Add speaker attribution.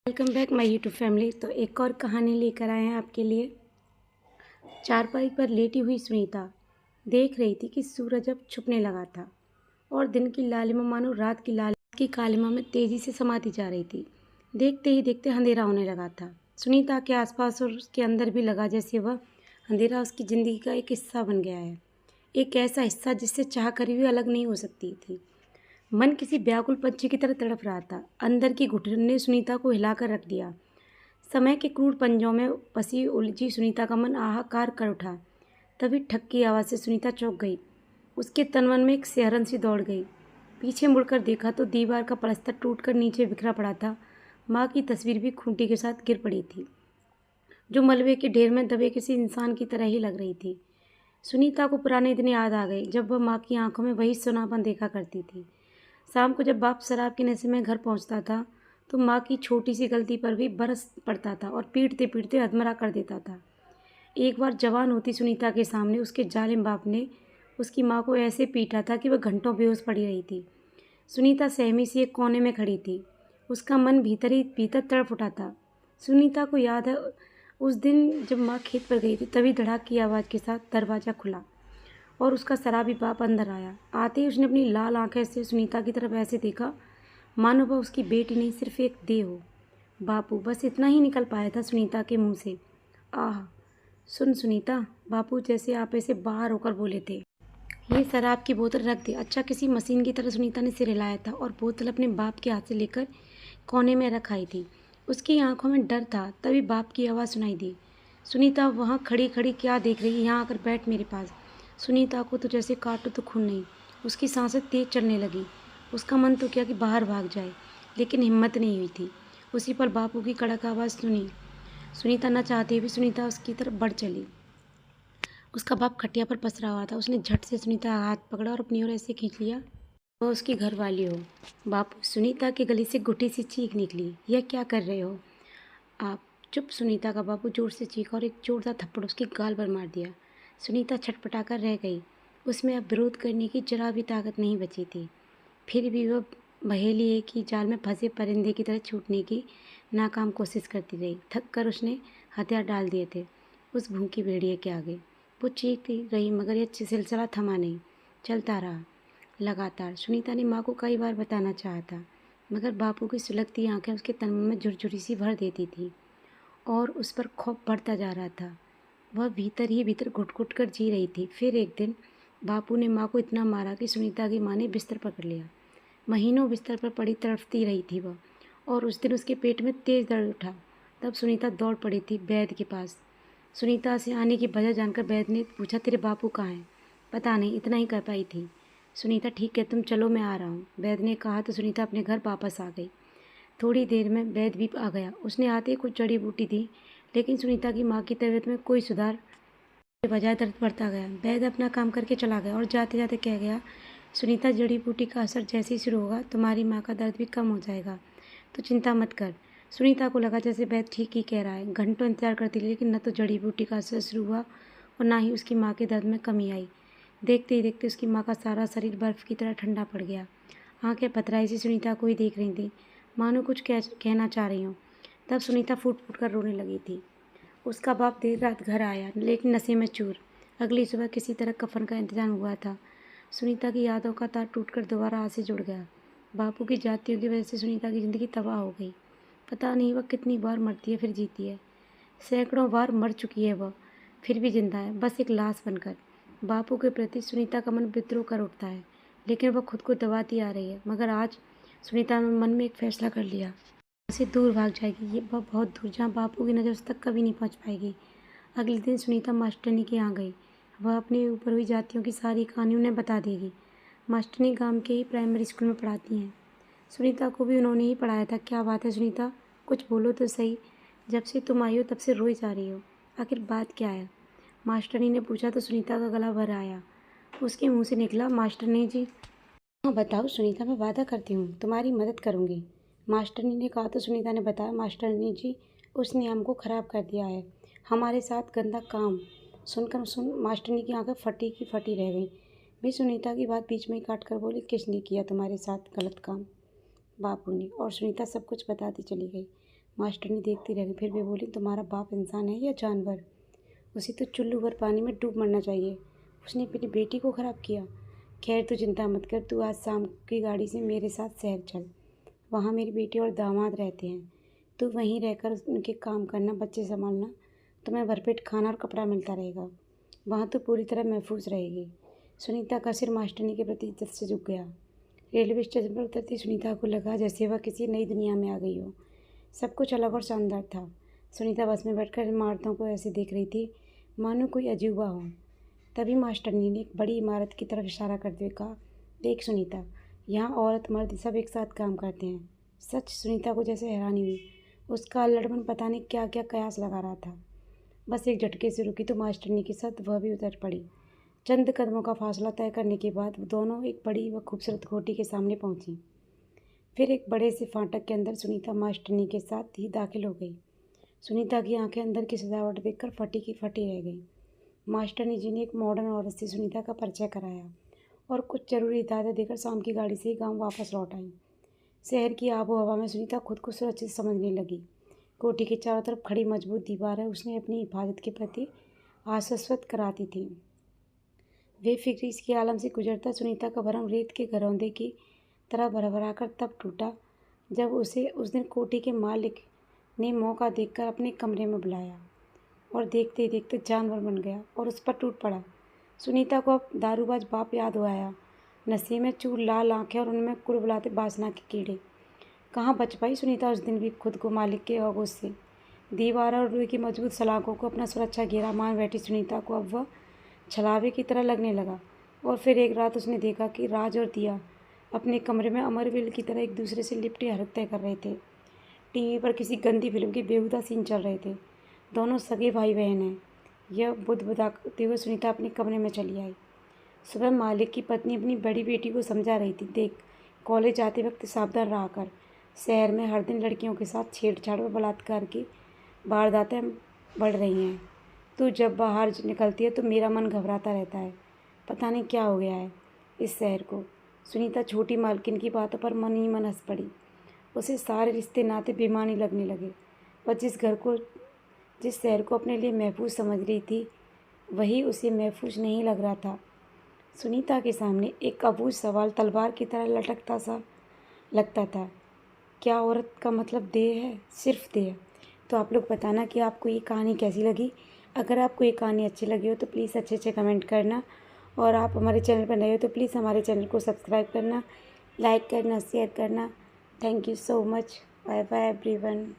Speaker 1: Welcome back my YouTube family. तो एक और कहानी लेकर आए हैं आपके लिए। चारपाई पर लेटी हुई सुनीता देख रही थी कि सूरज अब छुपने लगा था और दिन की लालिमा मानो रात की कालिमा में तेजी से समाती जा रही थी। देखते ही देखते अंधेरा होने लगा था। सुनीता के आसपास और उसके अंदर भी लगा जैसे वह अंधेरा उसकी ज़िंदगी का एक हिस्सा बन गया है, एक ऐसा हिस्सा जिससे चाह कर भी अलग नहीं हो सकती थी। मन किसी व्याकुल पंछी की तरह तड़प रहा था। अंदर की घुटन ने सुनीता को हिलाकर रख दिया। समय के क्रूर पंजों में फंसी उलझी सुनीता का मन हाहाकार कर उठा। तभी ठक की आवाज़ से सुनीता चौंक गई। उसके तन मन में एक सिहरन सी दौड़ गई। पीछे मुड़कर देखा तो दीवार का पलस्तर टूटकर नीचे बिखरा पड़ा था। माँ की तस्वीर भी खूंटी के साथ गिर पड़ी थी, जो मलबे के ढेर में दबे किसी इंसान की तरह ही लग रही थी। सुनीता को पुराने दिन याद आ गए, जब वह माँ की आंखों में वही सुनापन देखा करती थी। शाम को जब बाप शराब के नशे में घर पहुंचता था तो माँ की छोटी सी गलती पर भी बरस पड़ता था और पीटते पीटते अधमरा कर देता था। एक बार जवान होती सुनीता के सामने उसके जालिम बाप ने उसकी माँ को ऐसे पीटा था कि वह घंटों बेहोश पड़ी रही थी। सुनीता सहमी सी एक कोने में खड़ी थी। उसका मन भीतर ही भीतर तड़प उठा था। सुनीता को याद है उस दिन जब माँ खेत पर गई थी, तभी धड़ाक की आवाज़ के साथ दरवाज़ा खुला और उसका शराबी बाप अंदर आया। आते ही उसने अपनी लाल आंखें से सुनीता की तरफ ऐसे देखा मानो वह उसकी बेटी नहीं, सिर्फ एक देह हो। बापू, बस इतना ही निकल पाया था सुनीता के मुंह से। आह, सुन सुनीता, बापू जैसे आपे से बाहर होकर बोले थे। ये शराब की बोतल रख दे। अच्छा, किसी मशीन की तरह सुनीता ने सिर हिलाया था और बोतल अपने बाप के हाथ से लेकर कोने में रख आई थी। उसकी आंखों में डर था। तभी बाप की आवाज़ सुनाई दी। सुनीता, वहाँ खड़ी खड़ी क्या देख रही है? यहाँ आकर बैठ मेरे पास। सुनीता को तो जैसे काटो तो खून नहीं। उसकी सांसें तेज चलने लगी। उसका मन तो किया कि बाहर भाग जाए, लेकिन हिम्मत नहीं हुई थी। उसी पर बापू की कड़क आवाज़ सुनी। सुनीता न चाहते हुए सुनीता उसकी तरफ बढ़ चली। उसका बाप खटिया पर पसरा हुआ था। उसने झट से सुनीता का हाथ पकड़ा और अपनी ओर ऐसे खींच लिया वह उसकी घरवाली हो। बापू, सुनीता के गले से घुटी सी चीख निकली। यह क्या कर रहे हो आप? चुप! सुनीता का बापू जोर से चीखा और एक जोरदार थप्पड़ उसकी गाल पर मार दिया। सुनीता छटपटा कर रह गई। उसमें अब विरोध करने की जरा भी ताकत नहीं बची थी। फिर भी वह बहेली एक ही जाल में फंसे परिंदे की तरह छूटने की नाकाम कोशिश करती रही। थक कर उसने हथियार डाल दिए थे उस भूखी भेड़िए के आगे। वो चीखती रही मगर यह सिलसिला थमा नहीं, चलता रहा लगातार। सुनीता ने माँ को कई बार बताना चाहा था, मगर बापू की सुलगती आंखें उसके तन में झुरझुरी सी भर देती थी और उस पर खौफ बढ़ता जा रहा था। वह भीतर ही भीतर घुट घुट कर जी रही थी। फिर एक दिन बापू ने माँ को इतना मारा कि सुनीता की माँ ने बिस्तर पकड़ लिया। महीनों बिस्तर पर पड़ी तड़पती रही थी वह, और उस दिन उसके पेट में तेज दर्द उठा। तब सुनीता दौड़ पड़ी थी वैद्य के पास। सुनीता से आने की वजह जानकर वैद्य ने पूछा, तेरे बापू कहाँ हैं? पता नहीं, इतना ही कह पाई थी। सुनीता, ठीक है, तुम चलो, मैं आ रहा हूँ, वैद्य ने कहा तो सुनीता अपने घर वापस आ गई। थोड़ी देर में वैद्य भी आ गया। उसने आते ही कुछ जड़ी बूटी दी, लेकिन सुनीता की माँ की तबीयत में कोई सुधार के बजाय दर्द बढ़ता गया। वैद्य अपना काम करके चला गया और जाते जाते कह गया, सुनीता, जड़ी बूटी का असर जैसे ही शुरू होगा तुम्हारी माँ का दर्द भी कम हो जाएगा, तो चिंता मत कर। सुनीता को लगा जैसे वैद्य ठीक ही कह रहा है। घंटों इंतजार करती रही, लेकिन न तो जड़ी बूटी का असर शुरू हुआ और ना ही उसकी माँ के दर्द में कमी आई। देखते ही देखते उसकी माँ का सारा शरीर बर्फ़ की तरह ठंडा पड़ गया। आंखें पथराई सी सुनीता को ही देख रही थी, मानो कुछ कहना चाह रही हूँ। तब सुनीता फूट फूट कर रोने लगी थी। उसका बाप देर रात घर आया, लेकिन नशे में चूर। अगली सुबह किसी तरह कफन का इंतजाम हुआ था। सुनीता की यादों का तार टूटकर दोबारा आज से जुड़ गया। बापू की जातियों की वजह से सुनीता की ज़िंदगी तबाह हो गई। पता नहीं वह कितनी बार मरती है फिर जीती है। सैकड़ों बार मर चुकी है वह, फिर भी जिंदा है, बस एक लाश बनकर। बापू के प्रति सुनीता का मन विद्रोह कर उठता है, लेकिन वह खुद को दबाती आ रही है। मगर आज सुनीता ने मन में एक फैसला कर लिया, से दूर भाग जाएगी। ये वह बहुत दूर, जहाँ बापू की नज़र उस तक कभी नहीं पहुँच पाएगी। अगले दिन सुनीता मास्टरनी के यहाँ गई। वह अपने ऊपर हुई जातियों की सारी कहानी उन्हें बता देगी। मास्टरनी गांव के ही प्राइमरी स्कूल में पढ़ाती हैं। सुनीता को भी उन्होंने ही पढ़ाया था। क्या बात है सुनीता, कुछ बोलो तो सही। जब से तुम आई हो तब से रोई जा रही हो, आखिर बात क्या है? मास्टरनी ने पूछा तो सुनीता का गला भर आया। उसके मुंह से निकला, मास्टरनी जी। हाँ बताओ सुनीता, मैं वादा करती हूँ तुम्हारी मदद करूँगी। मास्टरनी ने कहा तो सुनीता ने बताया, मास्टरनी जी, उसने हमको ख़राब कर दिया है, हमारे साथ गंदा काम। मास्टरनी की आंखें फटी की फटी रह गई। भी सुनीता की बात बीच में ही काट कर बोली, किसने किया तुम्हारे साथ गलत काम? बापू ने। और सुनीता सब कुछ बताती चली गई। मास्टरनी देखती रह गई। फिर वे बोली, तुम्हारा बाप इंसान है या जानवर? उसे तो चुल्लू भर पानी में डूब मरना चाहिए। उसने अपनी बेटी को ख़राब किया। खैर तू चिंता मत कर, तू आज शाम की गाड़ी से मेरे साथ शहर चल। वहाँ मेरी बेटी और दामाद रहते हैं। तू वहीं रहकर उनके काम करना, बच्चे संभालना। तुम्हें भरपेट खाना और कपड़ा मिलता रहेगा। वहाँ तो पूरी तरह महफूज रहेगी। सुनीता का सिर मास्टरनी के प्रति इज्जत से झुक गया। रेलवे स्टेशन पर उतरती सुनीता को लगा जैसे वह किसी नई दुनिया में आ गई हो। सब कुछ अलग और शानदार था। सुनीता बस में बैठकर इमारतों को ऐसे देख रही थी मानो कोई अजूबा हो। तभी मास्टरनी ने एक बड़ी इमारत की तरफ इशारा करते हुए कहा, देख सुनीता, यहाँ औरत मर्द सब एक साथ काम करते हैं। सच? सुनीता को जैसे हैरानी हुई। उसका अल्लड़पन पता नहीं क्या क्या कयास लगा रहा था। बस एक झटके से रुकी तो मास्टरनी के साथ वह भी उतर पड़ी। चंद कदमों का फासला तय करने के बाद दोनों एक बड़ी व खूबसूरत कोठी के सामने पहुंची। फिर एक बड़े से फाटक के अंदर सुनीता मास्टरनी के साथ ही दाखिल हो गई। सुनीता की आंखें अंदर की सजावट देखकर फटी की फटी रह गई। मास्टरनी जी ने एक मॉडर्न औरत से सुनीता का परिचय कराया और कुछ जरूरी हिदायतें देकर शाम की गाड़ी से ही गाँव वापस लौट आई। शहर की आबो हवा में सुनीता खुद को सुरक्षित समझने लगी। कोठी के चारों तरफ खड़ी मजबूत दीवारें उसने अपनी हिफाजत के प्रति आश्वस्त कराती थी। बेफिक्री इसके आलम से गुजरता सुनीता का भरम रेत के घरौंदे की तरह भरभरा कर तब टूटा जब उसे उस दिन कोठी के मालिक ने मौका देखकर अपने कमरे में बुलाया और देखते ही देखते जानवर बन गया और उस पर टूट पड़ा। सुनीता को अब दारूबाज बाप याद हो आया। नशे में चूर लाल आंखें और उनमें कुड़बुलाते बासना के कीड़े। कहाँ बच पाई सुनीता उस दिन भी खुद को मालिक के औगुत से। दीवार और रुई की मजबूत सलाखों को अपना सुरक्षा घेरा मान बैठी सुनीता को अब वह छलावे की तरह लगने लगा। और फिर एक रात उसने देखा कि राज और दिया अपने कमरे में अमरवील की तरह एक दूसरे से लिपटे हरकतें कर रहे थे। टीवी पर किसी गंदी फिल्म के बेहुदा सीन चल रहे थे। दोनों सगे भाई बहन हैं। यह बुदबुदाते हुए सुनीता अपने कमरे में चली आई। सुबह मालिक की पत्नी अपनी बड़ी बेटी को समझा रही थी, देख, कॉलेज जाते वक्त सावधान रहा कर। शहर में हर दिन लड़कियों के साथ छेड़छाड़ व बलात्कार की वारदातें बढ़ रही हैं। तू जब बाहर निकलती है तो मेरा मन घबराता रहता है। पता नहीं क्या हो गया है इस शहर को। सुनीता छोटी मालकिन की बातों पर मन ही मन हंस पड़ी। उसे सारे रिश्ते नाते बेमानी लगने लगे। वह जिस शहर को अपने लिए महफूज समझ रही थी वही उसे महफूज नहीं लग रहा था। सुनीता के सामने एक अबूझ सवाल तलवार की तरह लटकता सा लगता था। क्या औरत का मतलब देह है? सिर्फ देह? तो आप लोग बताना कि आपको ये कहानी कैसी लगी। अगर आपको ये कहानी अच्छी लगी हो तो प्लीज़ अच्छे अच्छे कमेंट करना और आप हमारे चैनल पर नए हो तो प्लीज़ हमारे चैनल को सब्सक्राइब करना, लाइक करना, शेयर करना। Thank you so much. Bye bye everyone.